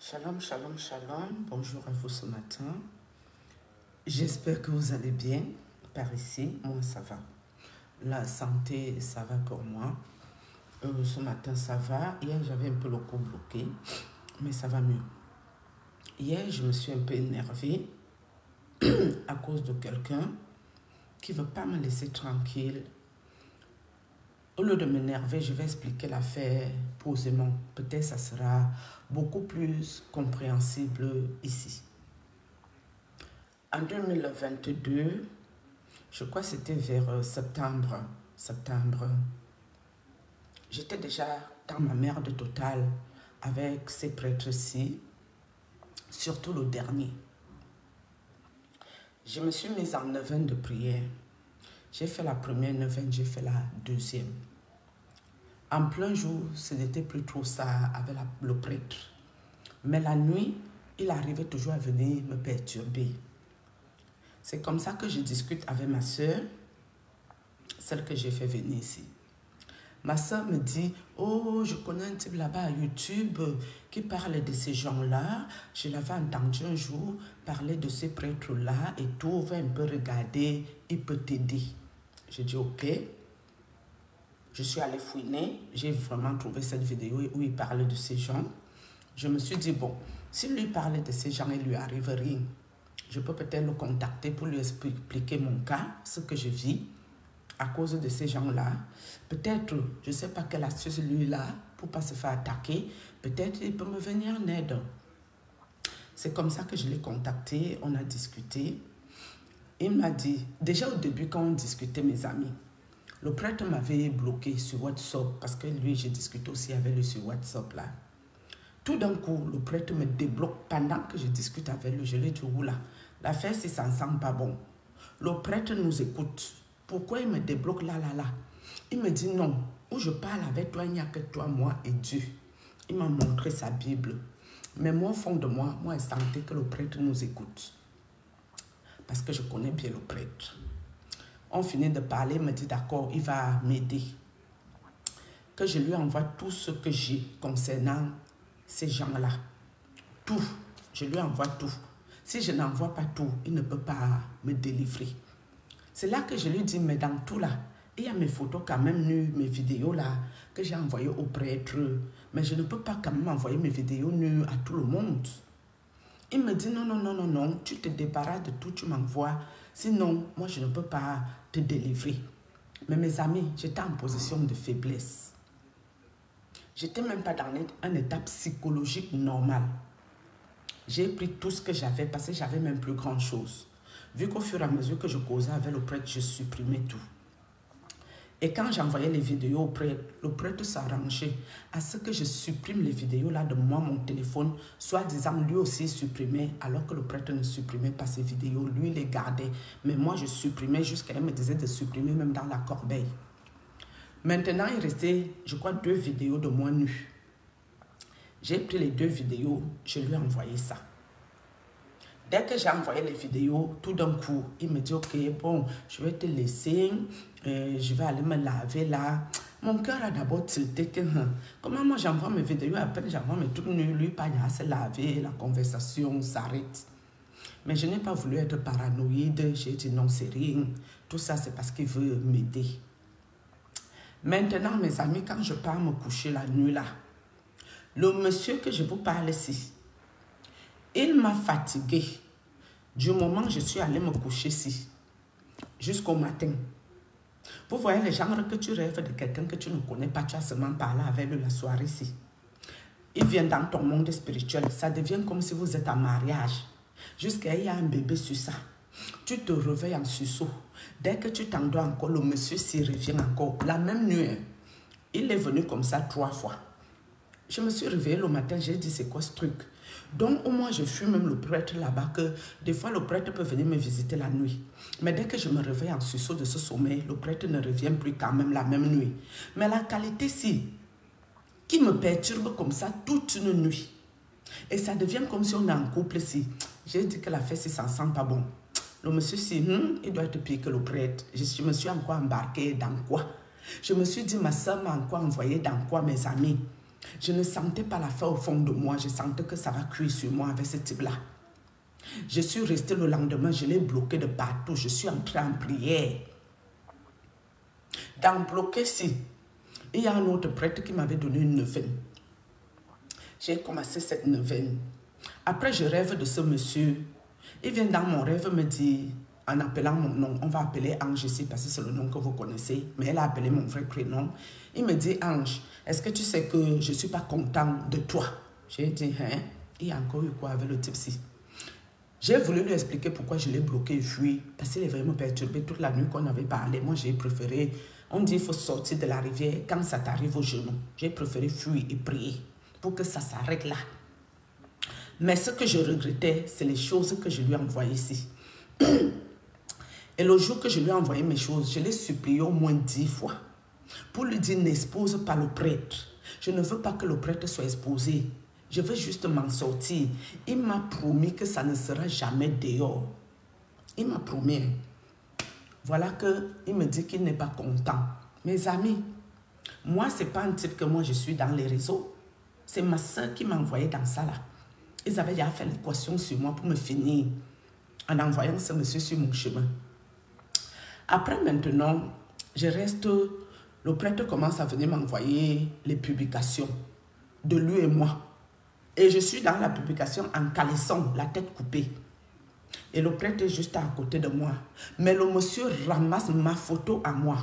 Shalom, shalom, shalom. Bonjour à vous ce matin. J'espère que vous allez bien par ici. Moi, ça va. La santé, ça va pour moi. Ce matin, ça va. Hier, j'avais un peu le cou bloqué, mais ça va mieux. Hier, je me suis un peu énervée à cause de quelqu'un qui ne veut pas me laisser tranquille. Au lieu de m'énerver, je vais expliquer l'affaire posément. Peut-être ça sera beaucoup plus compréhensible ici. En 2022, je crois que c'était vers septembre, j'étais déjà dans ma merde totale avec ces prêtres-ci, surtout le dernier. Je me suis mise en neuvaine de prière. J'ai fait la première neuvaine, j'ai fait la deuxième. En plein jour, ce n'était plus trop ça avec le prêtre. Mais la nuit, il arrivait toujours à venir me perturber. C'est comme ça que je discute avec ma soeur, celle que j'ai fait venir ici. Ma soeur me dit, oh, je connais un type là-bas à YouTube qui parle de ces gens-là. Je l'avais entendu un jour parler de ces prêtres-là et tout, va un peu regarder, il peut t'aider. J'ai dit, ok. Je suis allée fouiner, j'ai vraiment trouvé cette vidéo où il parlait de ces gens. Je me suis dit, bon, s'il lui parlait de ces gens, il ne lui arrive rien. Je peux peut-être le contacter pour lui expliquer mon cas, ce que je vis à cause de ces gens-là. Peut-être, je ne sais pas quelle astuce lui-là pour ne pas se faire attaquer. Peut-être il peut me venir en aide. C'est comme ça que je l'ai contacté, on a discuté. Il m'a dit, déjà au début quand on discutait mes amis, le prêtre m'avait bloqué sur WhatsApp parce que lui, j'ai discuté aussi avec lui sur WhatsApp là. Tout d'un coup, le prêtre me débloque pendant que je discute avec lui. Je lui dis, oula, l'affaire, si ça ne sent pas bon. Le prêtre nous écoute. Pourquoi il me débloque là? Il me dit, non, où je parle avec toi, il n'y a que toi, moi et Dieu. Il m'a montré sa Bible. Mais moi, au fond de moi, je sentais que le prêtre nous écoute. Parce que je connais bien le prêtre. On finit de parler, il me dit, d'accord, il va m'aider. Que je lui envoie tout ce que j'ai concernant ces gens-là. Tout. Je lui envoie tout. Si je n'envoie pas tout, il ne peut pas me délivrer. C'est là que je lui dis, mais dans tout là, il y a mes photos quand même nues, mes vidéos là, que j'ai envoyées au prêtre. Mais je ne peux pas quand même envoyer mes vidéos nues à tout le monde. Il me dit, non, non, non, non, non, tu te débarrasses de tout, tu m'envoies. Sinon, moi, je ne peux pas te délivrer. Mais mes amis, j'étais en position de faiblesse. J'étais même pas dans un état psychologique normal. J'ai pris tout ce que j'avais parce que j'avais même plus grand chose. Vu qu'au fur et à mesure que je causais avec le prêtre, je supprimais tout. Et quand j'envoyais les vidéos au prêtre, le prêtre s'arrangeait à ce que je supprime les vidéos là de moi, mon téléphone, soit disant lui aussi supprimait, alors que le prêtre ne supprimait pas ses vidéos, lui les gardait. Mais moi je supprimais jusqu'à elle me disait de supprimer même dans la corbeille. Maintenant, il restait, je crois, 2 vidéos de moi nue. J'ai pris les 2 vidéos, je lui ai envoyé ça. Dès que j'ai envoyé les vidéos, tout d'un coup, il me dit, ok, bon, je vais te laisser, je vais aller me laver là. Mon cœur a d'abord tilté que, comment moi j'envoie mes vidéos, après j'envoie mes trucs nus, lui, pas à se laver, la conversation s'arrête. Mais je n'ai pas voulu être paranoïde, j'ai dit non, c'est rien. Tout ça, c'est parce qu'il veut m'aider. Maintenant, mes amis, quand je pars me coucher la nuit là, le monsieur que je vous parle ici, il m'a fatigué du moment où je suis allée me coucher ici, jusqu'au matin. Vous voyez le genre que tu rêves de quelqu'un que tu ne connais pas, tu as seulement parlé avec lui la soirée ici. Il vient dans ton monde spirituel, ça devient comme si vous êtes en mariage. Jusqu'à il y a un bébé sur ça. Tu te réveilles en sursaut. Dès que tu t'endors encore, le monsieur s'y revient encore. La même nuit, il est venu comme ça 3 fois. Je me suis réveillée le matin, j'ai dit c'est quoi ce truc? Donc au moins je fuis même le prêtre là-bas que des fois le prêtre peut venir me visiter la nuit. Mais dès que je me réveille en sursaut de ce sommeil, le prêtre ne revient plus quand même la même nuit. Mais la qualité si, qui me perturbe comme ça toute une nuit. Et ça devient comme si on est en couple si. J'ai dit que la fête si ça sent pas bon. Le monsieur si, il doit être pire que le prêtre. Je me suis encore embarquée dans quoi? Je me suis dit, ma soeur m'a encore envoyé dans quoi, mes amis? Je ne sentais pas la faim au fond de moi. Je sentais que ça va cuire sur moi avec ce type-là. Je suis restée le lendemain, je l'ai bloqué de partout. Je suis entrée en prière. Dans bloqué, si, il y a un autre prêtre qui m'avait donné une neuvaine. J'ai commencé cette neuvaine. Après, je rêve de ce monsieur. Il vient dans mon rêve me dire, en appelant mon nom, on va appeler Ange ici parce que c'est le nom que vous connaissez, mais elle a appelé mon vrai prénom. Il me dit, Ange, est-ce que tu sais que je ne suis pas content de toi? J'ai dit, hein? Il y a encore eu quoi avec le type-ci? J'ai voulu lui expliquer pourquoi je l'ai bloqué et fui, parce qu'il est vraiment perturbé toute la nuit qu'on avait parlé. Moi, j'ai préféré, on dit il faut sortir de la rivière quand ça t'arrive aux genoux. J'ai préféré fuir et prier pour que ça s'arrête là. Mais ce que je regrettais, c'est les choses que je lui ai envoyées ici. Et le jour que je lui ai envoyé mes choses, je l'ai supplié au moins 10 fois pour lui dire n'expose pas le prêtre. Je ne veux pas que le prêtre soit exposé. Je veux juste m'en sortir. Il m'a promis que ça ne sera jamais dehors. Il m'a promis. Voilà qu'il me dit qu'il n'est pas content. Mes amis, moi, ce n'est pas un type que moi je suis dans les réseaux. C'est ma soeur qui m'a envoyé dans ça là. Ils avaient déjà fait l'équation sur moi pour me finir en envoyant ce monsieur sur mon chemin. Après maintenant, je reste, le prêtre commence à venir m'envoyer les publications de lui et moi. Et je suis dans la publication en caleçon, la tête coupée. Et le prêtre est juste à côté de moi. Mais le monsieur ramasse ma photo à moi.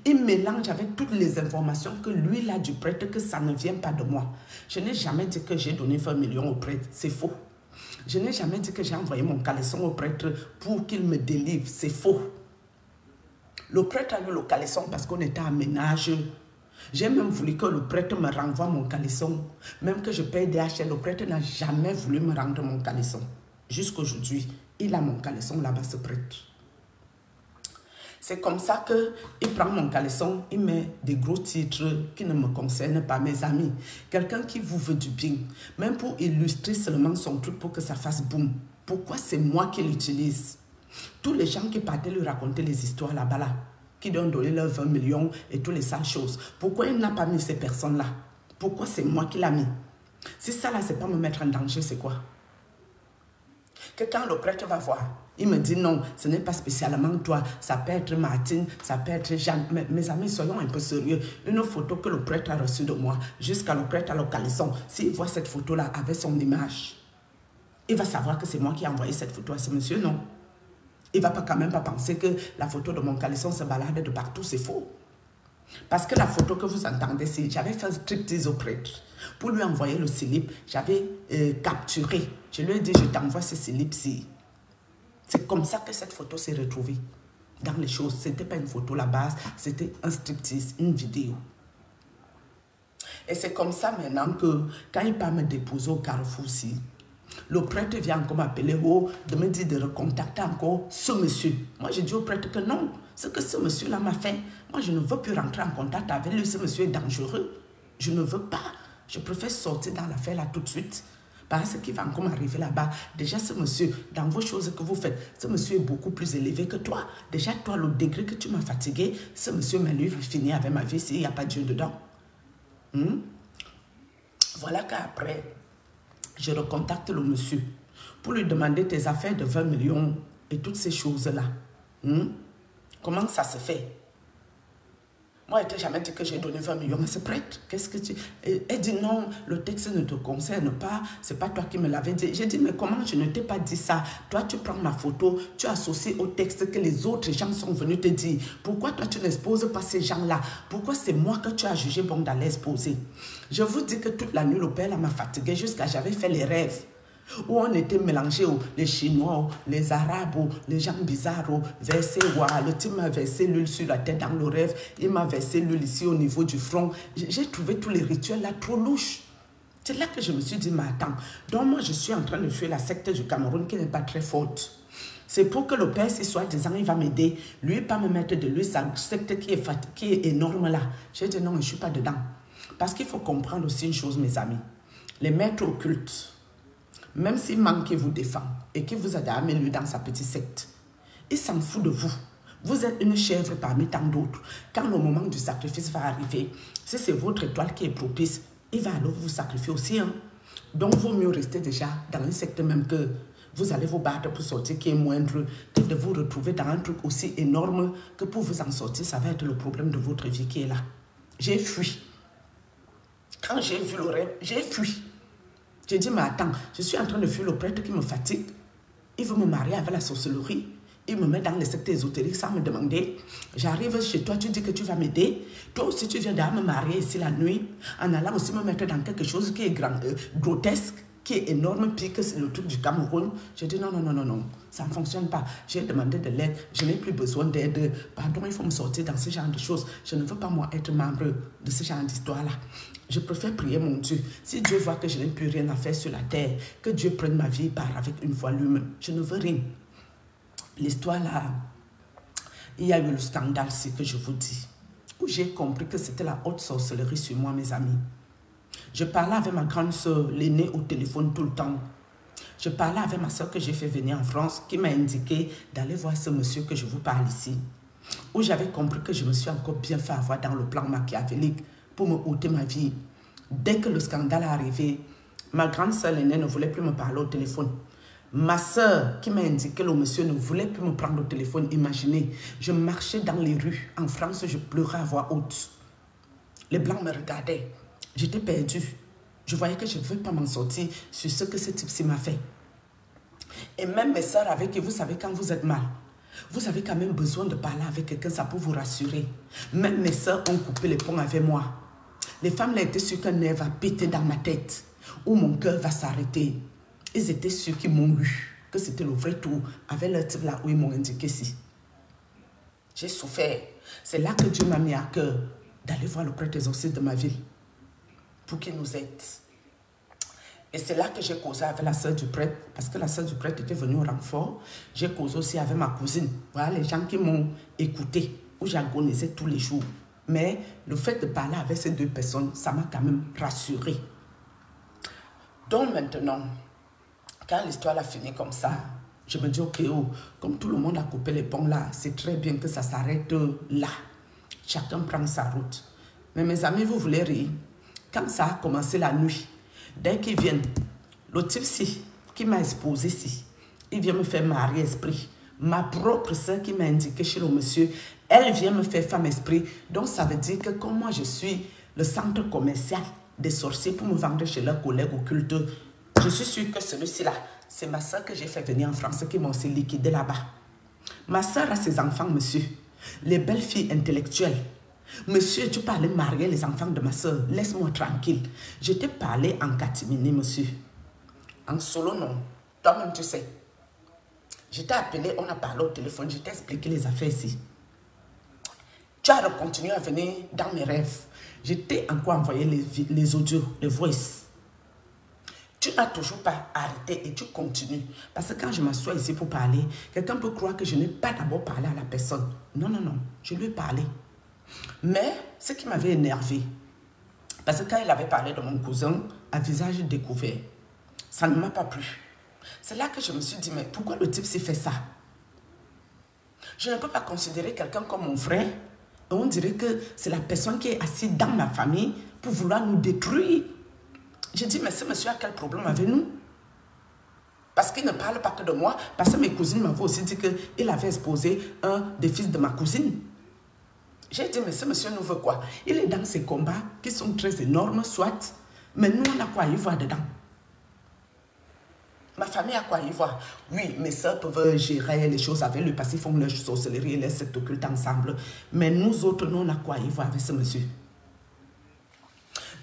Il mélange avec toutes les informations que lui, là, du prêtre, que ça ne vient pas de moi. Je n'ai jamais dit que j'ai donné 20 millions au prêtre. C'est faux. Je n'ai jamais dit que j'ai envoyé mon caleçon au prêtre pour qu'il me délivre. C'est faux. Le prêtre a eu le caleçon parce qu'on était à ménage. J'ai même voulu que le prêtre me renvoie mon caleçon. Même que je paye DHL, le prêtre n'a jamais voulu me rendre mon caleçon. Jusqu'aujourd'hui, il a mon caleçon là-bas, ce prêtre. C'est comme ça qu'il prend mon caleçon, il met des gros titres qui ne me concernent pas, mes amis. Quelqu'un qui vous veut du bien, même pour illustrer seulement son truc pour que ça fasse boum. Pourquoi c'est moi qui l'utilise? Tous les gens qui partaient lui raconter les histoires là-bas, là, qui lui ont donné leurs 20 millions et toutes les sales choses. Pourquoi il n'a pas mis ces personnes-là? Pourquoi c'est moi qui l'ai mis? Si ça là, c'est pas me mettre en danger, c'est quoi? Que quand le prêtre va voir, il me dit non, ce n'est pas spécialement toi, ça peut être Martine, ça peut être Jeanne. Mais, mes amis, soyons un peu sérieux. Une photo que le prêtre a reçue de moi, jusqu'à le prêtre à le caleçon, s'il voit cette photo-là avec son image, il va savoir que c'est moi qui ai envoyé cette photo à ce monsieur, non? Il ne va pas quand même pas penser que la photo de mon caleçon se balade de partout, c'est faux. Parce que la photo que vous entendez, c'est j'avais fait un striptease au prêtre. Pour lui envoyer le slip, j'avais capturé. Je lui ai dit, je t'envoie ce slip-ci. C'est comme ça que cette photo s'est retrouvée dans les choses. Ce n'était pas une photo à la base, c'était un striptease, une vidéo. Et c'est comme ça maintenant que quand il part me déposer au Carrefour-ci, le prêtre vient encore m'appeler, de me dire de recontacter encore ce monsieur. Moi, j'ai dit au prêtre que non, ce que ce monsieur-là m'a fait, moi, je ne veux plus rentrer en contact avec lui. Ce monsieur est dangereux. Je ne veux pas. Je préfère sortir dans l'affaire là tout de suite. Parce qu'il va encore m'arriver là-bas. Déjà, ce monsieur, dans vos choses que vous faites, ce monsieur est beaucoup plus élevé que toi. Déjà, toi, le degré que tu m'as fatigué, ce monsieur, mais lui, il va finir avec ma vie s'il n'y a pas Dieu dedans. Voilà qu'après, je recontacte le monsieur pour lui demander tes affaires de 20 millions et toutes ces choses-là. Comment ça se fait? Moi, je n'ai jamais dit que j'ai donné 20 millions à ce prêtre. Qu'est-ce que tu... Elle dit non, le texte ne te concerne pas, c'est pas toi qui me l'avais dit. J'ai dit, mais comment je ne t'ai pas dit ça? Toi, tu prends ma photo, tu associes au texte que les autres gens sont venus te dire. Pourquoi toi, tu n'exposes pas ces gens-là? Pourquoi c'est moi que tu as jugé bon d'aller exposer? Je vous dis que toute la nuit, le père m'a fatigué jusqu'à j'avais fait les rêves. Où on était mélangés, les Chinois, les Arabes, les gens bizarres, versé, le type m'a versé l'huile sur la tête dans le rêve, il m'a versé l'huile ici au niveau du front. J'ai trouvé tous les rituels là trop louches. C'est là que je me suis dit, mais attends, donc moi je suis en train de fuir la secte du Cameroun qui n'est pas très forte. C'est pour que le père, si soi-disant, il va m'aider, lui, pas me mettre de lui, sa secte qui est énorme là. J'ai dit non, je ne suis pas dedans. Parce qu'il faut comprendre aussi une chose, mes amis. Les maîtres occultes, même s'il manque qu'il vous défend et qu'il vous a amené lui dans sa petite secte, il s'en fout de vous. Vous êtes une chèvre parmi tant d'autres. Quand le moment du sacrifice va arriver, si c'est votre étoile qui est propice, il va alors vous sacrifier aussi. Hein. Donc, il vaut mieux rester déjà dans un secteur même que vous allez vous battre pour sortir qui est moindre que de vous retrouver dans un truc aussi énorme que pour vous en sortir, ça va être le problème de votre vie qui est là. J'ai fui. Quand j'ai vu le rêve, j'ai fui. J'ai dit, mais attends, je suis en train de fuir le prêtre qui me fatigue. Il veut me marier avec la sorcellerie. Il me met dans le secteur ésotérique sans me demander. J'arrive chez toi, tu dis que tu vas m'aider. Toi aussi, tu viens de me marier ici la nuit, en allant aussi me mettre dans quelque chose qui est grotesque, qui est énorme, puis que c'est le truc du Cameroun. Je dis non, non, non, non, non, ça ne fonctionne pas. J'ai demandé de l'aide, je n'ai plus besoin d'aide. Pardon, il faut me sortir dans ce genre de choses. Je ne veux pas, moi, être membre de ce genre d'histoire-là. Je préfère prier mon Dieu. Si Dieu voit que je n'ai plus rien à faire sur la terre, que Dieu prenne ma vie par avec une foi lui-même. Je ne veux rien. L'histoire là, il y a eu le scandale, c'est que je vous dis, où j'ai compris que c'était la haute sorcellerie sur moi, mes amis. Je parlais avec ma grande soeur, l'aînée, au téléphone tout le temps. Je parlais avec ma soeur que j'ai fait venir en France, qui m'a indiqué d'aller voir ce monsieur que je vous parle ici. Où j'avais compris que je me suis encore bien fait avoir dans le plan machiavélique pour me ôter ma vie. Dès que le scandale est arrivé, ma grande soeur l'aînée ne voulait plus me parler au téléphone. Ma soeur qui m'a indiqué que le monsieur ne voulait plus me prendre au téléphone, imaginez, je marchais dans les rues. En France, je pleurais à voix haute. Les Blancs me regardaient. J'étais perdue. Je voyais que je ne veux pas m'en sortir sur ce que ce type-ci m'a fait. Et même mes soeurs avec qui, vous savez, quand vous êtes mal, vous avez quand même besoin de parler avec quelqu'un, ça peut vous rassurer. Même mes soeurs ont coupé les ponts avec moi. Les femmes là étaient sûres qu'un nerf va péter dans ma tête, ou mon cœur va s'arrêter. Ils étaient sûrs qu'ils m'ont eu, que c'était le vrai tour, avec le type là où ils m'ont indiqué si. J'ai souffert. C'est là que Dieu m'a mis à cœur d'aller voir le prêtre exorciste de ma ville pour qu'il nous aide. Et c'est là que j'ai causé avec la sœur du prêtre, parce que la sœur du prêtre était venue au renfort. J'ai causé aussi avec ma cousine. Voilà les gens qui m'ont écouté, où j'agonisais tous les jours. Mais le fait de parler avec ces deux personnes, ça m'a quand même rassurée. Donc maintenant, quand l'histoire a fini comme ça, je me dis, ok, oh, comme tout le monde a coupé les ponts là, c'est très bien que ça s'arrête là. Chacun prend sa route. Mais mes amis, vous voulez rire? Quand ça a commencé la nuit, dès qu'ils viennent, le type-ci qui m'a exposé ici, il vient me faire marier esprit. Ma propre soeur qui m'a indiqué chez le monsieur, elle vient me faire femme esprit. Donc ça veut dire que comme moi je suis le centre commercial des sorciers pour me vendre chez leurs collègues occultes, je suis sûre que celui-ci là, c'est ma soeur que j'ai fait venir en France qui m'a aussi liquidé là-bas. Ma soeur a ses enfants, monsieur, les belles filles intellectuelles. Monsieur, tu peux aller marier les enfants de ma soeur, laisse-moi tranquille. Je t'ai parlé en catimini, monsieur. En solo, non. Toi-même, tu sais. Je t'ai appelé, on a parlé au téléphone, je t'ai expliqué les affaires ici. Tu as continué à venir dans mes rêves. Je t'ai encore envoyé les audios, les voices. Tu n'as toujours pas arrêté et tu continues. Parce que quand je m'assois ici pour parler, quelqu'un peut croire que je n'ai pas d'abord parlé à la personne. Non, non, non, je lui ai parlé. Mais ce qui m'avait énervé, parce que quand il avait parlé de mon cousin à visage découvert, ça ne m'a pas plu. C'est là que je me suis dit, mais pourquoi le type s'est fait ça? Je ne peux pas considérer quelqu'un comme mon frère. Et on dirait que c'est la personne qui est assise dans ma famille pour vouloir nous détruire. J'ai dit, mais ce monsieur a quel problème avec nous? Parce qu'il ne parle pas que de moi. Parce que mes cousines m'avaient aussi dit qu'il avait exposé un des fils de ma cousine. J'ai dit, mais ce monsieur nous veut quoi? Il est dans ces combats qui sont très énormes, soit. Mais nous, on a quoi à y voir dedans? Ma famille a quoi à y voir? Oui, mes soeurs peuvent gérer les choses avec lui parce qu'ils font leur sorcellerie et leur secte occulte ensemble. Mais nous autres, nous, on a quoi à y voir avec ce monsieur?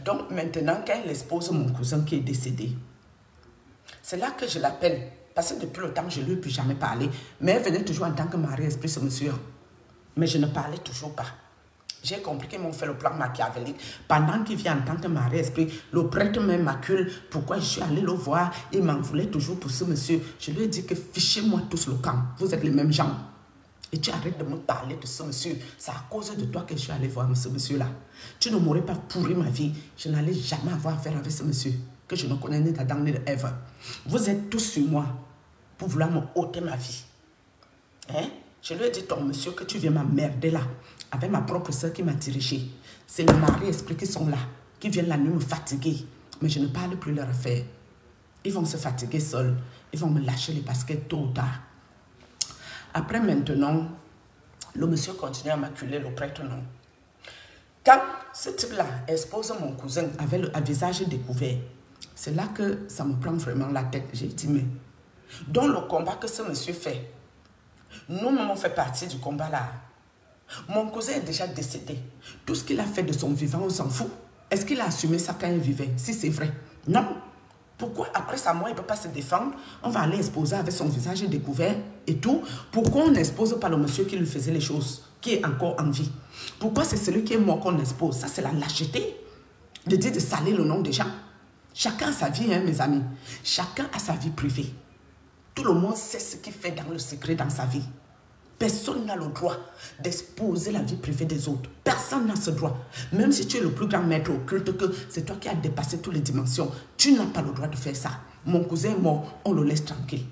Donc maintenant, quand elle expose mon cousin qui est décédé, c'est là que je l'appelle. Parce que depuis le temps, je ne lui ai plus jamais parlé. Mais elle venait toujours en tant que mari-esprit, ce monsieur. Mais je ne parlais toujours pas. J'ai compris qu'ils m'ont fait le plan machiavélique. Pendant qu'il vient en tant que mari-esprit, le prêtre me macule. Pourquoi je suis allé le voir? Il m'en voulait toujours pour ce monsieur. Je lui ai dit que fichez-moi tous le camp. Vous êtes les mêmes gens. Et tu arrêtes de me parler de ce monsieur. C'est à cause de toi que je suis allé voir ce monsieur-là. Tu ne m'aurais pas pourri ma vie. Je n'allais jamais avoir affaire avec ce monsieur que je ne connais ni d'Adam ni d'Ève. Vous êtes tous sur moi pour vouloir me ôter ma vie. Hein? Je lui ai dit, ton monsieur, que tu viens m'emmerder là, avec ma propre soeur qui m'a dirigé. C'est le mari-esprit qui sont là. qui viennent la nuit me fatiguer. Mais je ne parle plus leur affaire. Ils vont se fatiguer seuls. Ils vont me lâcher les baskets tôt ou tard. Après maintenant, le monsieur continue à m'acculer, le prêtre non. Quand ce type-là expose mon cousin avec un visage découvert, c'est là que ça me prend vraiment la tête. J'ai dit, mais dans le combat que ce monsieur fait, nous-mêmes on fait partie du combat là. Mon cousin est déjà décédé. Tout ce qu'il a fait de son vivant, on s'en fout. Est-ce qu'il a assumé ça quand il vivait? Si c'est vrai. Non. Pourquoi après sa mort, il ne peut pas se défendre? On va aller exposer avec son visage découvert et tout. Pourquoi on n'expose pas le monsieur qui lui faisait les choses, qui est encore en vie? Pourquoi c'est celui qui est mort qu'on expose? Ça, c'est la lâcheté de dire de salir le nom des gens. Chacun a sa vie, hein, mes amis. Chacun a sa vie privée. Tout le monde sait ce qu'il fait dans le secret dans sa vie. Personne n'a le droit d'exposer la vie privée des autres. Personne n'a ce droit. Même si tu es le plus grand maître occulte, que c'est toi qui as dépassé toutes les dimensions, tu n'as pas le droit de faire ça. Mon cousin est mort, on le laisse tranquille.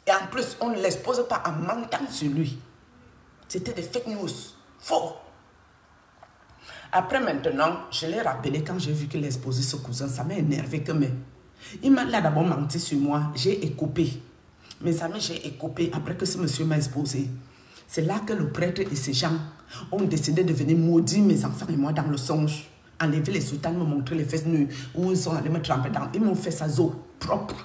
Et en plus, on ne l'expose pas en mentant sur lui. C'était des fake news. Faux. Après maintenant, je l'ai rappelé quand j'ai vu qu'il a exposé ce cousin. Ça m'a énervé que mais. Il m'a d'abord menti sur moi. J'ai écopé. Mes amis, j'ai écopé après que ce monsieur m'a exposé. C'est là que le prêtre et ses gens ont décidé de venir maudire mes enfants et moi dans le songe. Enlever les soutanes, me montrer les fesses nues, où ils sont allés me tremper dans. Ils m'ont fait ça zo propre.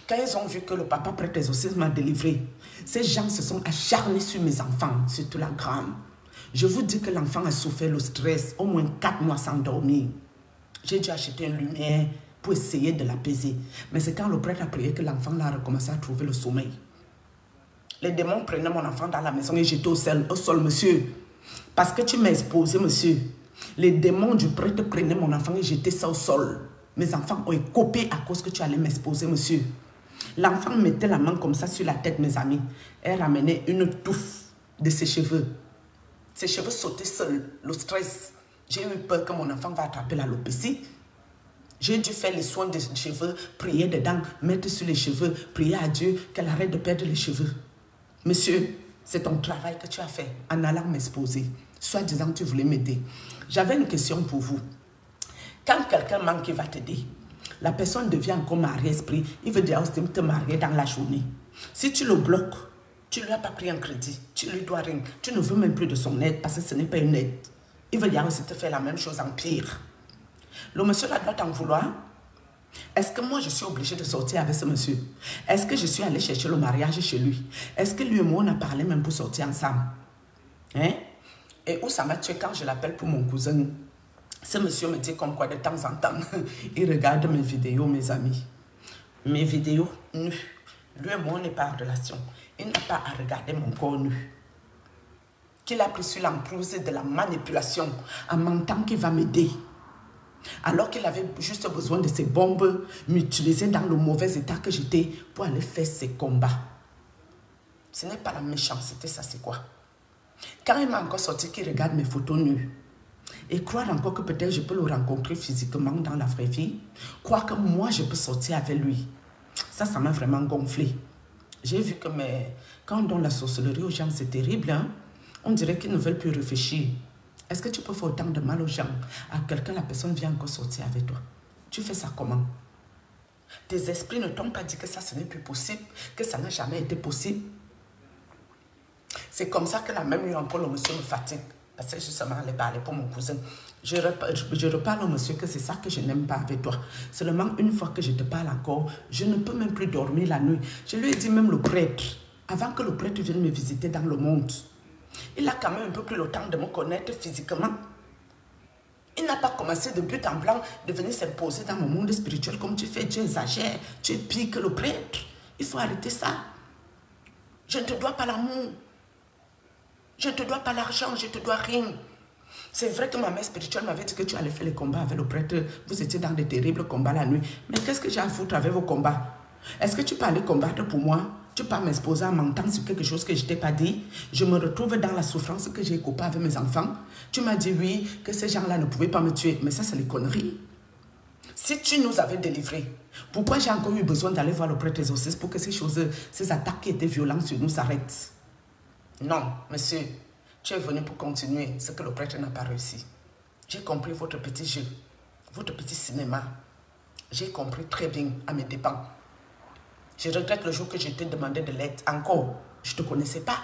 Quand ils ont vu que le papa prêtre exorciste m'a délivré, ces gens se sont acharnés sur mes enfants, surtout la grande. Je vous dis que l'enfant a souffert le stress, au moins 4 mois sans dormir. J'ai dû acheter une lumière pour essayer de l'apaiser. Mais c'est quand le prêtre a prié que l'enfant a recommencé à trouver le sommeil. Les démons prenaient mon enfant dans la maison et j'étais au sol, monsieur. Parce que tu m'as exposé, monsieur. Les démons du prêtre prenaient mon enfant et j'étais ça au sol. Mes enfants ont écopé à cause que tu allais m'exposer, monsieur. L'enfant mettait la main comme ça sur la tête, mes amis. Elle ramenait une touffe de ses cheveux. Ses cheveux sautaient seuls, le stress. J'ai eu peur que mon enfant va attraper l'alopécie. J'ai dû faire les soins des cheveux, prier dedans, mettre sur les cheveux, prier à Dieu qu'elle arrête de perdre les cheveux. Monsieur, c'est ton travail que tu as fait en allant m'exposer. Soit disant que tu voulais m'aider. J'avais une question pour vous. Quand quelqu'un manque, il va t'aider. La personne devient encore mariée-esprit. Il veut dire aussi te marier dans la journée. Si tu le bloques, tu ne lui as pas pris un crédit. Tu lui dois rien. Tu ne veux même plus de son aide parce que ce n'est pas une aide. Il veut dire aussi te faire la même chose en pire. Le monsieur là doit t'en vouloir. Est-ce que moi je suis obligée de sortir avec ce monsieur? Est-ce que je suis allée chercher le mariage chez lui? Est-ce que lui et moi on a parlé même pour sortir ensemble? Hein? Et où ça m'a tué quand je l'appelle pour mon cousin? Ce monsieur me dit comme quoi de temps en temps, il regarde mes vidéos, mes amis. Mes vidéos nues. Lui et moi on n'est pas en relation. Il n'a pas à regarder mon corps nu. Qu'il a pris sur l'emprise de la manipulation en mentant qu'il va m'aider. Alors qu'il avait juste besoin de ces bombes m'utiliser dans le mauvais état que j'étais pour aller faire ses combats. Ce n'est pas la méchanceté, ça c'est quoi? Quand il m'a encore sorti qu'il regarde mes photos nues et croire encore que peut-être je peux le rencontrer physiquement dans la vraie vie, croire que moi je peux sortir avec lui, ça m'a vraiment gonflé. J'ai vu que quand on donne la sorcellerie aux gens, c'est terrible, hein? On dirait qu'ils ne veulent plus réfléchir. Est-ce que tu peux faire autant de mal aux gens? À quelqu'un, la personne vient encore sortir avec toi. Tu fais ça comment? Tes esprits ne t'ont pas dit que ça, ce n'est plus possible, que ça n'a jamais été possible. C'est comme ça que la même nuit encore, le monsieur me fatigue. Parce que justement, elle parlait pour mon cousin. Je reparle au monsieur que c'est ça que je n'aime pas avec toi. Seulement une fois que je te parle encore, je ne peux même plus dormir la nuit. Je lui ai dit même le prêtre, avant que le prêtre vienne me visiter dans le monde, il a quand même un peu pris le temps de me connaître physiquement. Il n'a pas commencé de but en blanc de venir s'imposer dans mon monde spirituel comme tu fais. Tu exagères, tu es pire que le prêtre. Il faut arrêter ça. Je ne te dois pas l'amour. Je ne te dois pas l'argent, je ne te dois rien. C'est vrai que ma mère spirituelle m'avait dit que tu allais faire les combats avec le prêtre. Vous étiez dans de terribles combats la nuit. Mais qu'est-ce que j'ai à foutre avec vos combats? Est-ce que tu peux aller combattre pour moi? Tu peux m'exposer en mentant sur quelque chose que je ne t'ai pas dit? Je me retrouve dans la souffrance que j'ai coupée avec mes enfants. Tu m'as dit oui, que ces gens-là ne pouvaient pas me tuer. Mais ça, c'est les conneries. Si tu nous avais délivrés, pourquoi j'ai encore eu besoin d'aller voir le prêtre exorciste pour que ces choses, ces attaques qui étaient violentes sur nous s'arrêtent? Non, monsieur, tu es venu pour continuer ce que le prêtre n'a pas réussi. J'ai compris votre petit jeu. votre petit cinéma, j'ai compris très bien à mes dépens. Je regrette le jour que je t'ai demandé de l'aide. Encore, je ne te connaissais pas.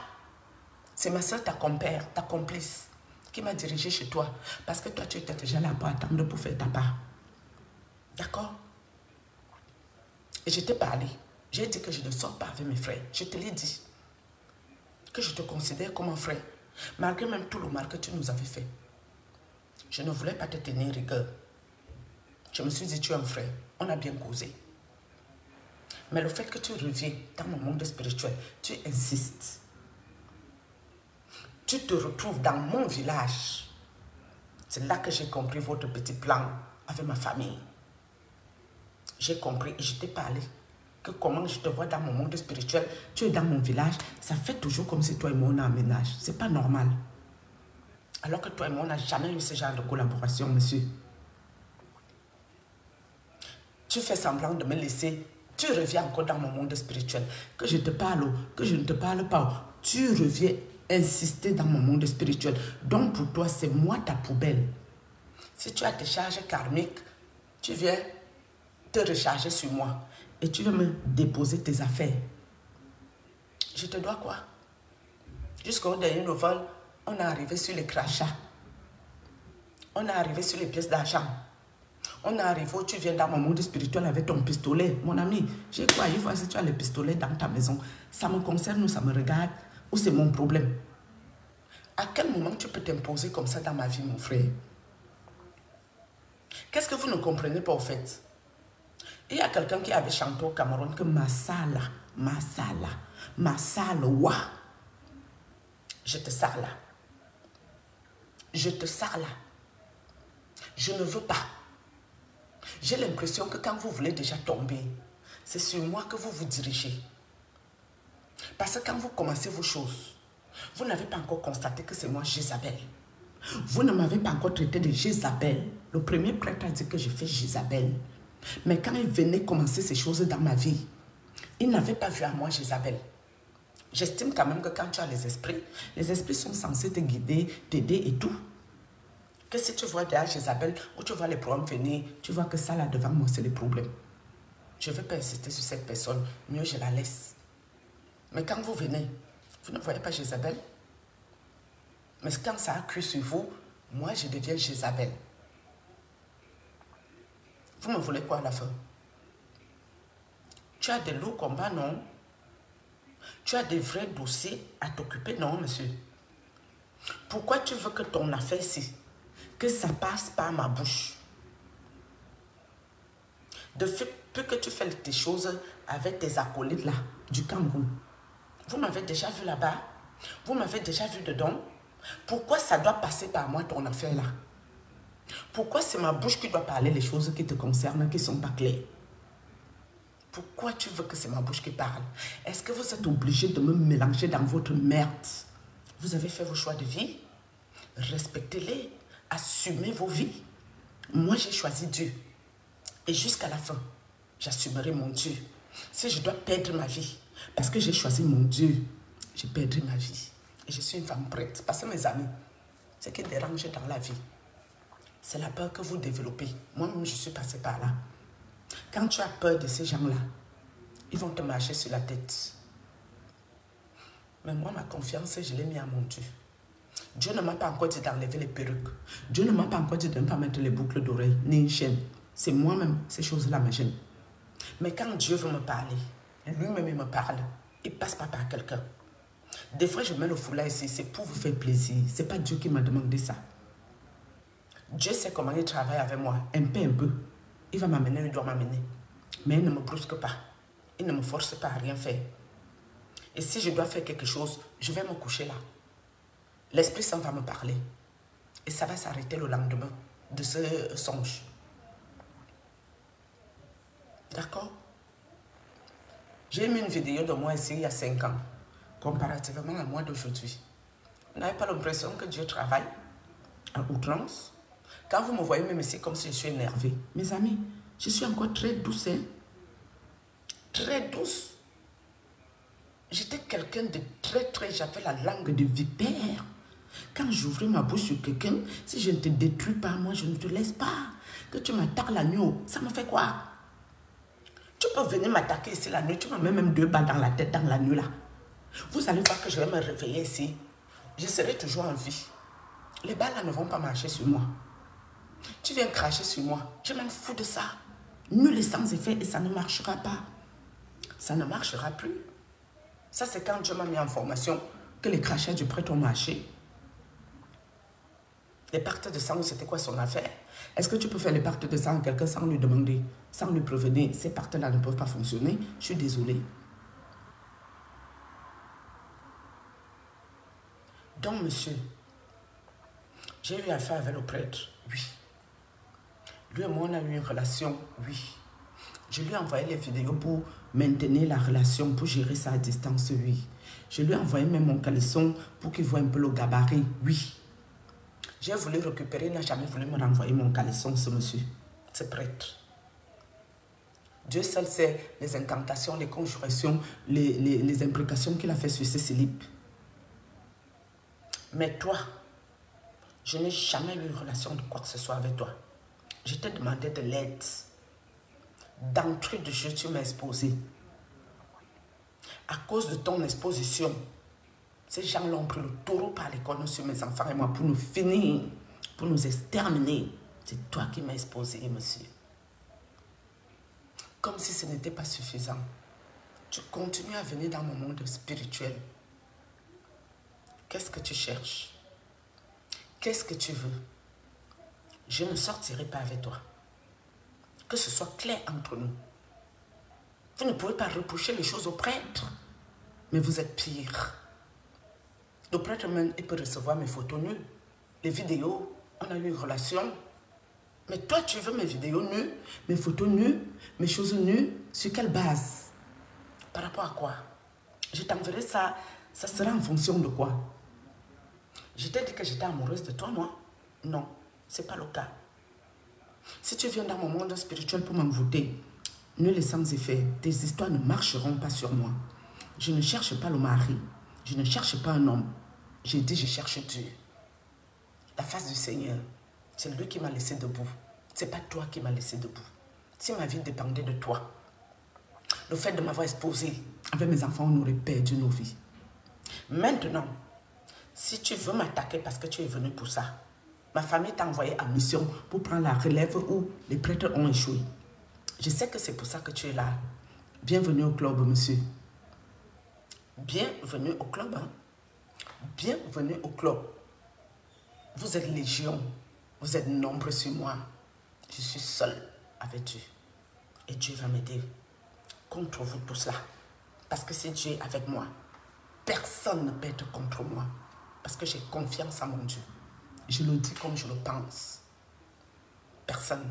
C'est ma soeur, ta compère, ta complice, qui m'a dirigé chez toi. Parce que toi, tu étais déjà là pour attendre pour faire ta part. D'accord? Et je t'ai parlé. J'ai dit que je ne sors pas avec mes frères. Je te l'ai dit. Que je te considère comme un frère. Malgré même tout le mal que tu nous avais fait. Je ne voulais pas te tenir rigueur. Je me suis dit, tu es un frère. On a bien causé. Mais le fait que tu reviens dans mon monde spirituel, tu insistes. Tu te retrouves dans mon village. C'est là que j'ai compris votre petit plan avec ma famille. J'ai compris et je t'ai parlé que comment je te vois dans mon monde spirituel, tu es dans mon village, ça fait toujours comme si toi et moi on a un ménage. C'est pas normal. Alors que toi et moi on n'a jamais eu ce genre de collaboration, monsieur. Tu fais semblant de me laisser, tu reviens encore dans mon monde spirituel. Que je te parle ou que je ne te parle pas, tu reviens insister dans mon monde spirituel. Donc pour toi, c'est moi ta poubelle. Si tu as tes charges karmiques, tu viens te recharger sur moi et tu vas me déposer tes affaires. Je te dois quoi? Jusqu'au dernier nouvelle, on est arrivé sur les crachats. On est arrivé sur les pièces d'argent. On est arrivé où tu viens dans mon monde spirituel avec ton pistolet. Mon ami, j'ai quoi? Il faut si tu as le pistolet dans ta maison. Ça me concerne ou ça me regarde ou c'est mon problème? À quel moment tu peux t'imposer comme ça dans ma vie, mon frère? Qu'est-ce que vous ne comprenez pas au fait? Il y a quelqu'un qui avait chanté au Cameroun que Masala, Masala, Masala, wa. Je te sers là. Je te sers là. Je ne veux pas. J'ai l'impression que quand vous voulez déjà tomber, c'est sur moi que vous vous dirigez. Parce que quand vous commencez vos choses, vous n'avez pas encore constaté que c'est moi Jézabel. Vous ne m'avez pas encore traité de Jézabel. Le premier prêtre a dit que je fais Jézabel. Mais quand il venait commencer ces choses dans ma vie, il n'avait pas vu à moi Jézabel. J'estime quand même que quand tu as les esprits sont censés te guider, t'aider et tout. Que si tu vois derrière Jézabel ou tu vois les problèmes venir, tu vois que ça là devant moi c'est le problème. Je ne vais pas insister sur cette personne, mieux je la laisse. Mais quand vous venez, vous ne voyez pas Jézabel. Mais quand ça a cuit sur vous, moi je deviens Jézabel. Vous me voulez quoi à la fin? Tu as des lourds combats, non? Tu as des vrais dossiers à t'occuper, non, monsieur? Pourquoi tu veux que ton affaire-ci, que ça passe par ma bouche? Depuis que tu fais tes choses avec tes acolytes là, du Cameroun, vous m'avez déjà vu là-bas? Vous m'avez déjà vu dedans? Pourquoi ça doit passer par moi, ton affaire là? Pourquoi c'est ma bouche qui doit parler les choses qui te concernent, qui ne sont pas claires? Pourquoi tu veux que c'est ma bouche qui parle? Est-ce que vous êtes obligé de me mélanger dans votre merde? Vous avez fait vos choix de vie? Respectez-les. Assumez vos vies. Moi, j'ai choisi Dieu. Et jusqu'à la fin, j'assumerai mon Dieu. Si je dois perdre ma vie, parce que j'ai choisi mon Dieu, je perdrai ma vie. Et je suis une femme prête. Parce que mes amis, ce qui dérange dans la vie, c'est la peur que vous développez. Moi-même, je suis passée par là. Quand tu as peur de ces gens-là, ils vont te marcher sur la tête. Mais moi, ma confiance, je l'ai mis à mon Dieu. Dieu ne m'a pas encore dit d'enlever les perruques. Dieu ne m'a pas encore dit de ne pas mettre les boucles d'oreilles, ni une chaîne. C'est moi-même, ces choses-là me gênent. Mais quand Dieu veut me parler, lui-même il me parle. Il ne passe pas par quelqu'un. Des fois, je mets le foulard ici, c'est pour vous faire plaisir. Ce n'est pas Dieu qui m'a demandé ça. Dieu sait comment il travaille avec moi, un peu. Il va m'amener, il doit m'amener. Mais il ne me brusque pas. Il ne me force pas à rien faire. Et si je dois faire quelque chose, je vais me coucher là. L'Esprit Saint va me parler. Et ça va s'arrêter le lendemain de ce songe. D'accord? J'ai mis une vidéo de moi ici il y a 5 ans, comparativement à moi d'aujourd'hui. Vous n'avez pas l'impression que Dieu travaille à outrance? Quand vous me voyez même ici comme si je suis énervée, mes amis, je suis encore très douce, hein? Très douce. J'étais quelqu'un de très, j'avais la langue de vipère. Quand j'ouvre ma bouche sur quelqu'un, si je ne te détruis pas, moi, je ne te laisse pas. Que tu m'attaques la nuit, ça me fait quoi? Tu peux venir m'attaquer ici la nuit, tu me mets même 2 balles dans la tête dans la nuit là. Vous allez voir que je vais me réveiller ici. Je serai toujours en vie. Les balles là ne vont pas marcher sur moi. Tu viens cracher sur moi. Je m'en fous de ça. Nul et sans effet et ça ne marchera pas. Ça ne marchera plus. Ça, c'est quand Dieu m'a mis en formation que les crachats du prêtre ont marché. Les pactes de sang, c'était quoi son affaire? Est-ce que tu peux faire les pactes de sang à quelqu'un sans lui demander, sans lui prévenir? Ces pactes-là ne peuvent pas fonctionner. Je suis désolée. Donc, monsieur, j'ai eu affaire avec le prêtre, oui. Lui et moi, on a eu une relation, oui. Je lui ai envoyé les vidéos pour maintenir la relation, pour gérer ça à distance, oui. Je lui ai envoyé même mon caleçon pour qu'il voit un peu le gabarit, oui. J'ai voulu récupérer, il n'a jamais voulu me renvoyer mon caleçon, ce monsieur, ce prêtre. Dieu seul sait les incantations, les conjurations, les imprécations qu'il a fait sur ses slip. Mais toi, je n'ai jamais eu une relation de quoi que ce soit avec toi. Je t'ai demandé de l'aide. D'entrée de jeu, tu m'as exposé. À cause de ton exposition, ces gens-là ont pris le taureau par les cornes sur mes enfants et moi pour nous finir, pour nous exterminer. C'est toi qui m'as exposé, monsieur. Comme si ce n'était pas suffisant. Tu continues à venir dans mon monde spirituel. Qu'est-ce que tu cherches? Qu'est-ce que tu veux? Je ne sortirai pas avec toi. Que ce soit clair entre nous. Vous ne pouvez pas reprocher les choses au prêtre. Mais vous êtes pire. Le prêtre même, il peut recevoir mes photos nues. Les vidéos, on a eu une relation. Mais toi, tu veux mes vidéos nues, mes photos nues, mes choses nues. Sur quelle base? Par rapport à quoi? Je t'enverrai ça. Ça sera en fonction de quoi? Je t'ai dit que j'étais amoureuse de toi, moi? Non, ce n'est pas le cas. Si tu viens dans mon monde spirituel pour m'envoûter, nul et sans effet, tes histoires ne marcheront pas sur moi. Je ne cherche pas le mari. Je ne cherche pas un homme. J'ai dit, je cherche Dieu. La face du Seigneur. C'est lui qui m'a laissé debout. Ce n'est pas toi qui m'as laissé debout. Si ma vie dépendait de toi, le fait de m'avoir exposé avec mes enfants, on aurait perdu nos vies. Maintenant, si tu veux m'attaquer parce que tu es venu pour ça, ma famille t'a envoyé en mission pour prendre la relève où les prêtres ont échoué. Je sais que c'est pour ça que tu es là. Bienvenue au club, monsieur. Bienvenue au club. Hein? Bienvenue au club. Vous êtes légion. Vous êtes nombreux sur moi. Je suis seul avec Dieu. Et Dieu va m'aider contre vous tous là. Parce que si Dieu est avec moi, personne ne peut être contre moi. Parce que j'ai confiance en mon Dieu. Je le dis comme je le pense. Personne.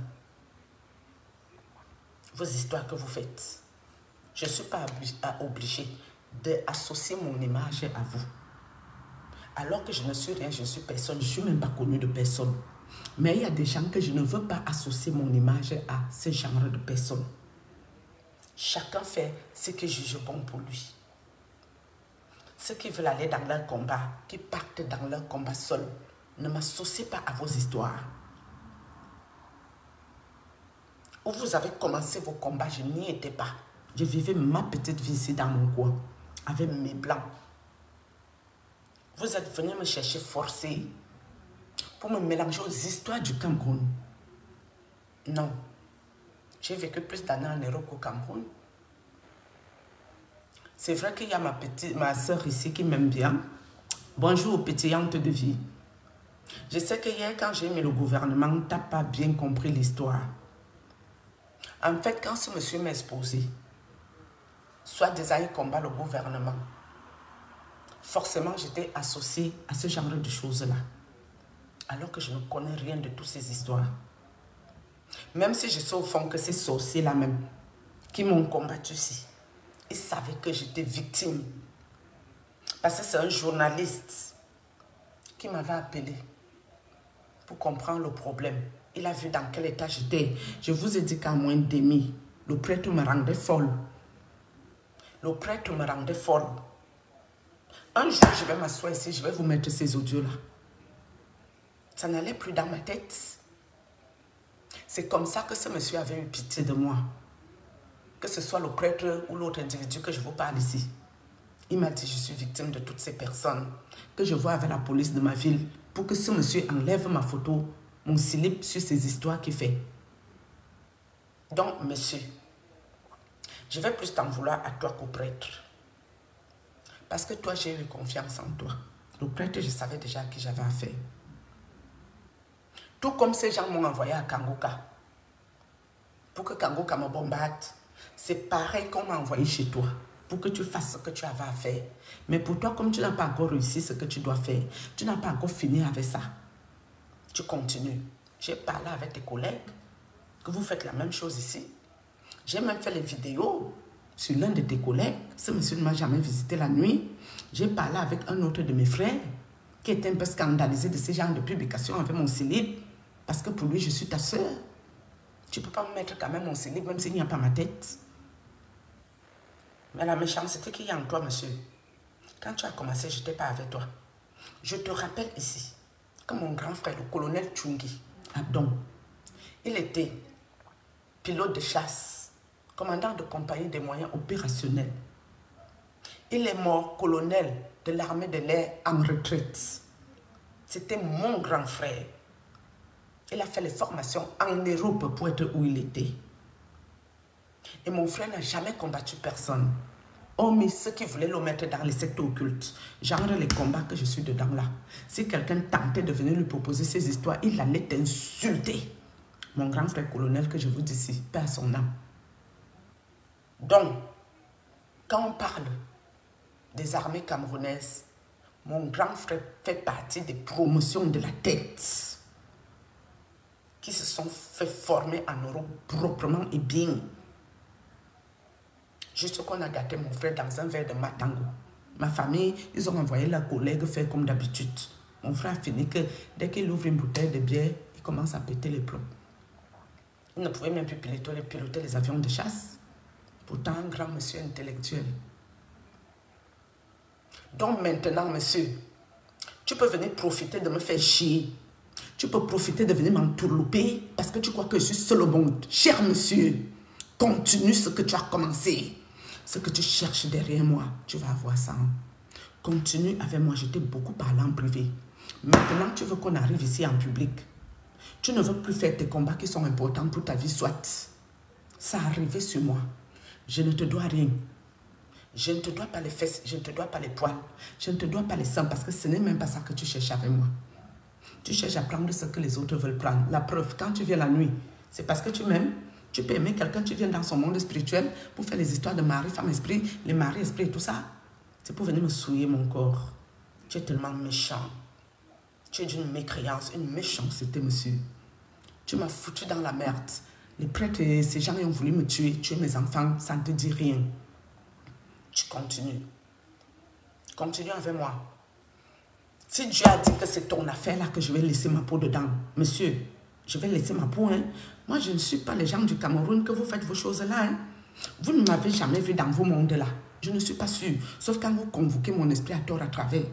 Vos histoires que vous faites, je ne suis pas obligée d'associer mon image à vous. Alors que je ne suis rien, je ne suis personne, je ne suis même pas connue de personne. Mais il y a des gens que je ne veux pas associer mon image à ce genre de personnes. Chacun fait ce qu'il juge bon pour lui. Ceux qui veulent aller dans leur combat, qui partent dans leur combat seuls, ne m'associez pas à vos histoires. Où vous avez commencé vos combats, je n'y étais pas. Je vivais ma petite vie ici dans mon coin, avec mes blancs. Vous êtes venus me chercher forcé pour me mélanger aux histoires du Cameroun. Non. J'ai vécu plus d'années en Europe qu'au Cameroun. C'est vrai qu'il y a ma soeur ici qui m'aime bien. Bonjour, pétillante de vie. Je sais que hier, quand j'ai mis le gouvernement, tu n'as pas bien compris l'histoire. En fait, quand ce monsieur m'a exposé, soit disant il combat le gouvernement, forcément j'étais associée à ce genre de choses-là. Alors que je ne connais rien de toutes ces histoires. Même si je sais au fond que ces sorciers-là même, qui m'ont combattu ici, ils savaient que j'étais victime. Parce que c'est un journaliste qui m'avait appelé pour comprendre le problème. Il a vu dans quel état j'étais. Je vous ai dit qu'à moins demi, le prêtre me rendait folle. Le prêtre me rendait folle. Un jour, je vais m'asseoir ici, je vais vous mettre ces audios-là. Ça n'allait plus dans ma tête. C'est comme ça que ce monsieur avait eu pitié de moi. Que ce soit le prêtre ou l'autre individu que je vous parle ici. Il m'a dit, je suis victime de toutes ces personnes que je vois avec la police de ma ville pour que ce monsieur enlève ma photo, mon slip sur ces histoires qu'il fait. Donc, monsieur, je vais plus t'en vouloir à toi qu'au prêtre. Parce que toi, j'ai eu confiance en toi. Le prêtre, je savais déjà à qui j'avais affaire. Tout comme ces gens m'ont envoyé à Kangoka. Pour que Kangoka me bombarde. C'est pareil qu'on m'a envoyé chez toi. Pour que tu fasses ce que tu avais à faire. Mais pour toi, comme tu n'as pas encore réussi ce que tu dois faire, tu n'as pas encore fini avec ça. Tu continues. J'ai parlé avec tes collègues que vous faites la même chose ici. J'ai même fait les vidéos sur l'un de tes collègues. Ce monsieur ne m'a jamais visité la nuit. J'ai parlé avec un autre de mes frères qui était un peu scandalisé de ce genre de publication avec mon slip. Parce que pour lui, je suis ta soeur. Tu ne peux pas me mettre quand même mon slip, même s'il n'y a pas ma tête. Mais la méchanceté qu'il y a en toi, monsieur, quand tu as commencé, je n'étais pas avec toi. Je te rappelle ici que mon grand frère, le colonel Tchungi, Abdon, il était pilote de chasse, commandant de compagnie des moyens opérationnels. Il est mort colonel de l'armée de l'air en retraite. C'était mon grand frère. Il a fait les formations en Europe pour être où il était. Et mon frère n'a jamais combattu personne. Hormis ceux qui voulaient le mettre dans les sectes occultes. Genre les combats que je suis dedans là. Si quelqu'un tentait de venir lui proposer ces histoires, il allait t'insulter. Mon grand frère colonel que je vous dis ici, paix à son âme. Donc, quand on parle des armées camerounaises, mon grand frère fait partie des promotions de la tête qui se sont fait former en Europe proprement et bien. Juste qu'on a gâté mon frère dans un verre de matango. Ma famille, ils ont envoyé leurs collègues faire comme d'habitude. Mon frère a fini que dès qu'il ouvre une bouteille de bière, il commence à péter les plombs. Il ne pouvait même plus piloter les avions de chasse. Pourtant, un grand monsieur intellectuel. Donc maintenant, monsieur, tu peux venir profiter de me faire chier. Tu peux profiter de venir m'entourlouper parce que tu crois que je suis seul au monde. Cher monsieur, continue ce que tu as commencé. Ce que tu cherches derrière moi, tu vas avoir ça. Continue avec moi, je t'ai beaucoup parlé en privé. Maintenant, tu veux qu'on arrive ici en public. Tu ne veux plus faire tes combats qui sont importants pour ta vie, soit. Ça arrivé sur moi. Je ne te dois rien. Je ne te dois pas les fesses, je ne te dois pas les poils. Je ne te dois pas les seins parce que ce n'est même pas ça que tu cherches avec moi. Tu cherches à prendre ce que les autres veulent prendre. La preuve, quand tu viens la nuit, c'est parce que tu m'aimes. Tu peux aimer quelqu'un, tu viens dans son monde spirituel pour faire les histoires de mari, femme, esprit, les maris, esprit et tout ça. C'est pour venir me souiller mon corps. Tu es tellement méchant. Tu es d'une mécréance, une méchanceté, monsieur. Tu m'as foutu dans la merde. Les prêtres et ces gens ont voulu me tuer mes enfants, ça ne te dit rien. Tu continues. Continue avec moi. Si Dieu a dit que c'est ton affaire là que je vais laisser ma peau dedans, monsieur, je vais laisser ma peau. Hein. Moi, je ne suis pas les gens du Cameroun que vous faites vos choses là. Hein. Vous ne m'avez jamais vu dans vos mondes là. Je ne suis pas sûre. Sauf quand vous convoquez mon esprit à tort à travers.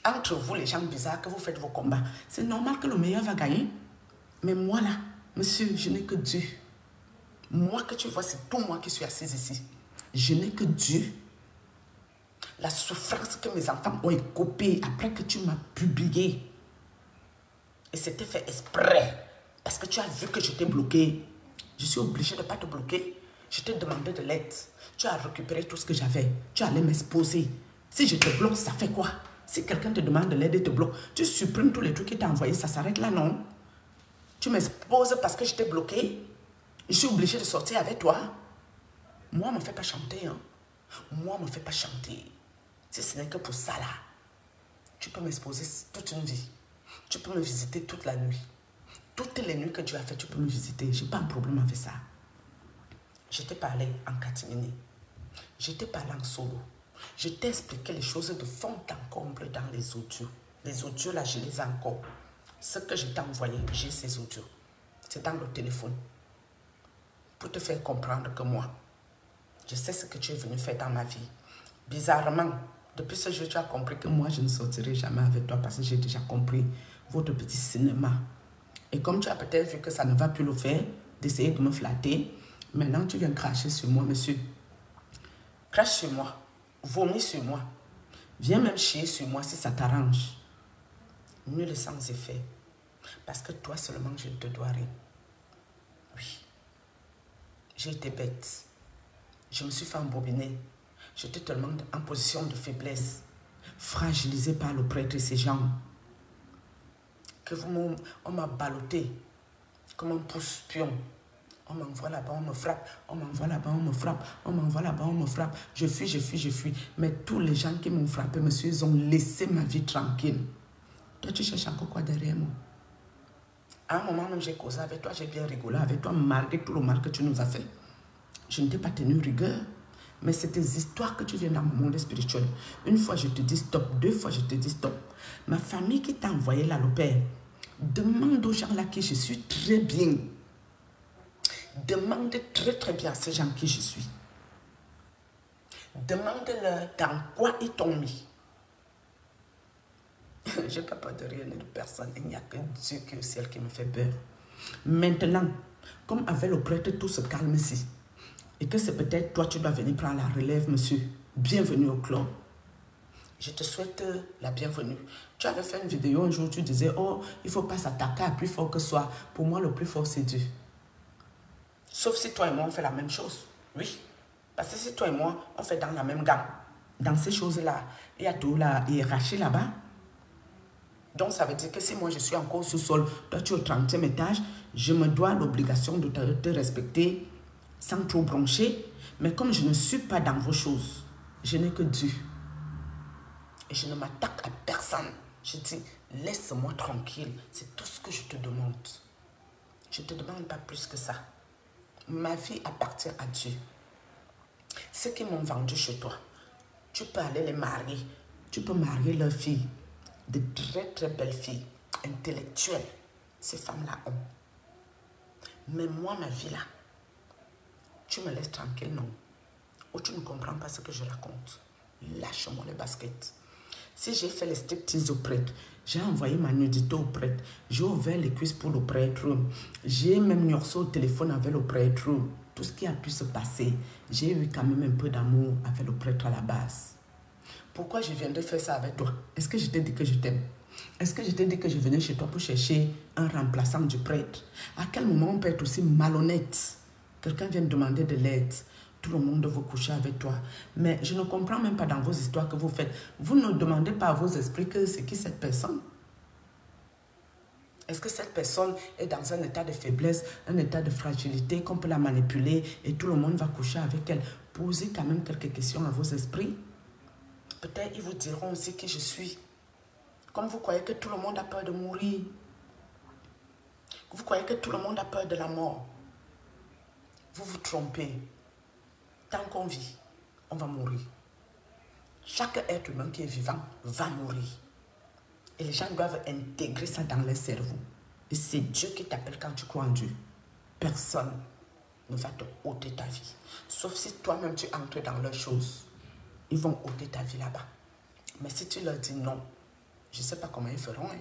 Entre vous, les gens bizarres que vous faites vos combats, c'est normal que le meilleur va gagner. Mais moi là, monsieur, je n'ai que Dieu. Moi que tu vois, c'est tout moi qui suis assise ici. Je n'ai que Dieu. La souffrance que mes enfants ont écopée après que tu m'as publié. Et c'était fait exprès. Parce que tu as vu que je t'ai bloqué. Je suis obligée de ne pas te bloquer. Je t'ai demandé de l'aide. Tu as récupéré tout ce que j'avais. Tu allais m'exposer. Si je te bloque, ça fait quoi? Si quelqu'un te demande de l'aide et te bloque, tu supprimes tous les trucs qu'il t'a envoyés. Ça s'arrête là, non? Tu m'exposes parce que je t'ai bloqué. Je suis obligée de sortir avec toi. Moi, on ne me fait pas chanter. Hein. Moi, on ne me fait pas chanter. Si ce n'est que pour ça, là, tu peux m'exposer toute une vie. Tu peux me visiter toute la nuit. Toutes les nuits que tu as fait, tu peux me visiter. Je n'ai pas un problème avec ça. Je t'ai parlé en catimini. Je t'ai parlé en solo. Je t'ai expliqué les choses de fond en comble dans les audios. Les audios, là, je les ai encore. Ce que je t'ai envoyé, j'ai ces audios. C'est dans le téléphone. Pour te faire comprendre que moi, je sais ce que tu es venu faire dans ma vie. Bizarrement, Depuis ce jour, tu as compris que moi, je ne sortirai jamais avec toi parce que j'ai déjà compris votre petit cinéma. Et comme tu as peut-être vu que ça ne va plus le faire, d'essayer de me flatter, maintenant tu viens cracher sur moi, monsieur. Crache sur moi, vomis sur moi, viens même chier sur moi si ça t'arrange. Nul sans effet, parce que toi seulement je ne te dois rien. Oui, j'ai été bête, je me suis fait embobiner, j'étais tellement en position de faiblesse, fragilisé par le prêtre et ses gens, que on m'a ballotté comme un pouce-pion. On m'envoie là-bas, on me frappe. On m'envoie là-bas, on me frappe. On m'envoie là-bas, on me frappe. Je fuis, je fuis, je fuis. Mais tous les gens qui m'ont frappé, monsieur, ils ont laissé ma vie tranquille. Toi, tu cherches encore quoi derrière moi? À un moment même, j'ai causé avec toi, j'ai bien rigolé avec toi, malgré tout le mal que tu nous as fait. Je ne t'ai pas tenu rigueur. Mais c'est tes histoires que tu viens dans mon monde spirituel. Une fois, je te dis stop. 2 fois, je te dis stop. Ma famille qui t'a envoyé là, le père, demande aux gens là qui je suis très bien. Demande très bien à ces gens qui je suis. Demande-leur dans quoi ils t'ont mis. Je n'ai pas peur de rien et de personne. Il n'y a que Dieu qui est au ciel qui me fait peur. Maintenant, comme avec le prêtre, tout se calme ici. Et que c'est peut-être toi, tu dois venir prendre la relève, monsieur. Bienvenue au club. Je te souhaite la bienvenue. Tu avais fait une vidéo un jour, tu disais, oh, il ne faut pas s'attaquer à plus fort que soi. Pour moi, le plus fort, c'est Dieu. Sauf si toi et moi, on fait la même chose. Oui. Parce que si toi et moi, on fait dans la même gamme, dans ces choses-là, il y a tout la hiérarchie là-bas. Donc, ça veut dire que si moi, je suis encore sous-sol, toi, tu es au 30e étage, je me dois l'obligation de te respecter sans trop broncher. Mais comme je ne suis pas dans vos choses, je n'ai que Dieu. Et je ne m'attaque à personne. Je dis, laisse-moi tranquille. C'est tout ce que je te demande. Je ne te demande pas plus que ça. Ma vie appartient à Dieu. Ceux qui m'ont vendu chez toi, tu peux aller les marier. Tu peux marier leurs filles. De très très belles filles, intellectuelles. Ces femmes-là ont. Mais moi, ma vie là, tu me laisses tranquille, non? Ou tu ne comprends pas ce que je raconte? Lâche-moi les baskets. Si j'ai fait les striptease au prêtre, j'ai envoyé ma nudité au prêtre, j'ai ouvert les cuisses pour le prêtre, j'ai même niorsé au téléphone avec le prêtre, tout ce qui a pu se passer, j'ai eu quand même un peu d'amour avec le prêtre à la base. Pourquoi je viendrais faire ça avec toi? Est-ce que je t'ai dit que je t'aime? Est-ce que je t'ai dit que je venais chez toi pour chercher un remplaçant du prêtre? À quel moment on peut être aussi malhonnête? Quelqu'un vient demander de l'aide. Tout le monde veut coucher avec toi. Mais je ne comprends même pas dans vos histoires que vous faites. Vous ne demandez pas à vos esprits que c'est qui cette personne. Est-ce que cette personne est dans un état de faiblesse, un état de fragilité, qu'on peut la manipuler et tout le monde va coucher avec elle? Posez quand même quelques questions à vos esprits. Peut-être ils vous diront aussi qui je suis. Comme vous croyez que tout le monde a peur de mourir. Vous croyez que tout le monde a peur de la mort. Vous vous trompez. Tant qu'on vit, on va mourir. Chaque être humain qui est vivant va mourir. Et les gens doivent intégrer ça dans leur cerveau. Et c'est Dieu qui t'appelle quand tu crois en Dieu. Personne ne va te ôter ta vie. Sauf si toi-même tu entres dans leurs choses. Ils vont ôter ta vie là-bas. Mais si tu leur dis non, je ne sais pas comment ils feront. Hein.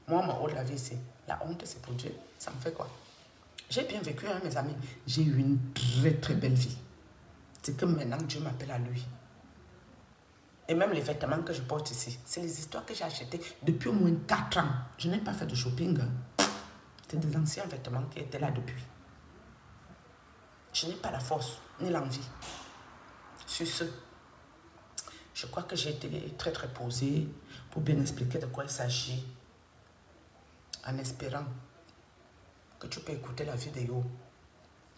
Moi, on m'ôte la vie ici. La honte, c'est pour Dieu. Ça me fait quoi? J'ai bien vécu, hein, mes amis. J'ai eu une très, très belle vie. C'est que maintenant, Dieu m'appelle à lui. Et même les vêtements que je porte ici, c'est les histoires que j'ai achetées depuis au moins 4 ans. Je n'ai pas fait de shopping. C'est des anciens vêtements qui étaient là depuis. Je n'ai pas la force ni l'envie. Sur ce, je crois que j'ai été très très posée pour bien expliquer de quoi il s'agit. En espérant que tu peux écouter la vidéo.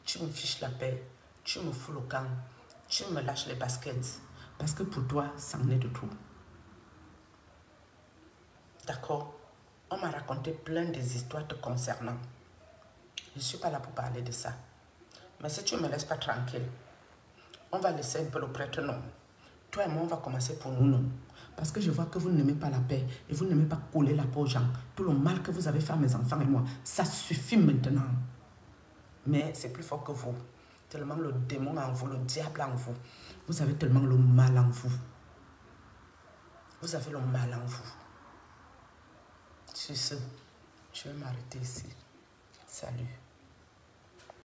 Tu me fiches la paix. Tu me fous le camp. Tu me lâches les baskets. Parce que pour toi, ça en est de tout. D'accord? On m'a raconté plein des histoires te concernant. Je ne suis pas là pour parler de ça. Mais si tu ne me laisses pas tranquille, on va laisser un peu le prêtre, non. Toi et moi, on va commencer pour nous, non. Parce que je vois que vous n'aimez pas la paix et vous n'aimez pas coller la peau aux gens. Tout le mal que vous avez fait à mes enfants et moi, ça suffit maintenant. Mais c'est plus fort que vous. Tellement le démon en vous, le diable en vous. Vous avez tellement le mal en vous. Vous avez le mal en vous. Sur ce, je vais m'arrêter ici. Salut.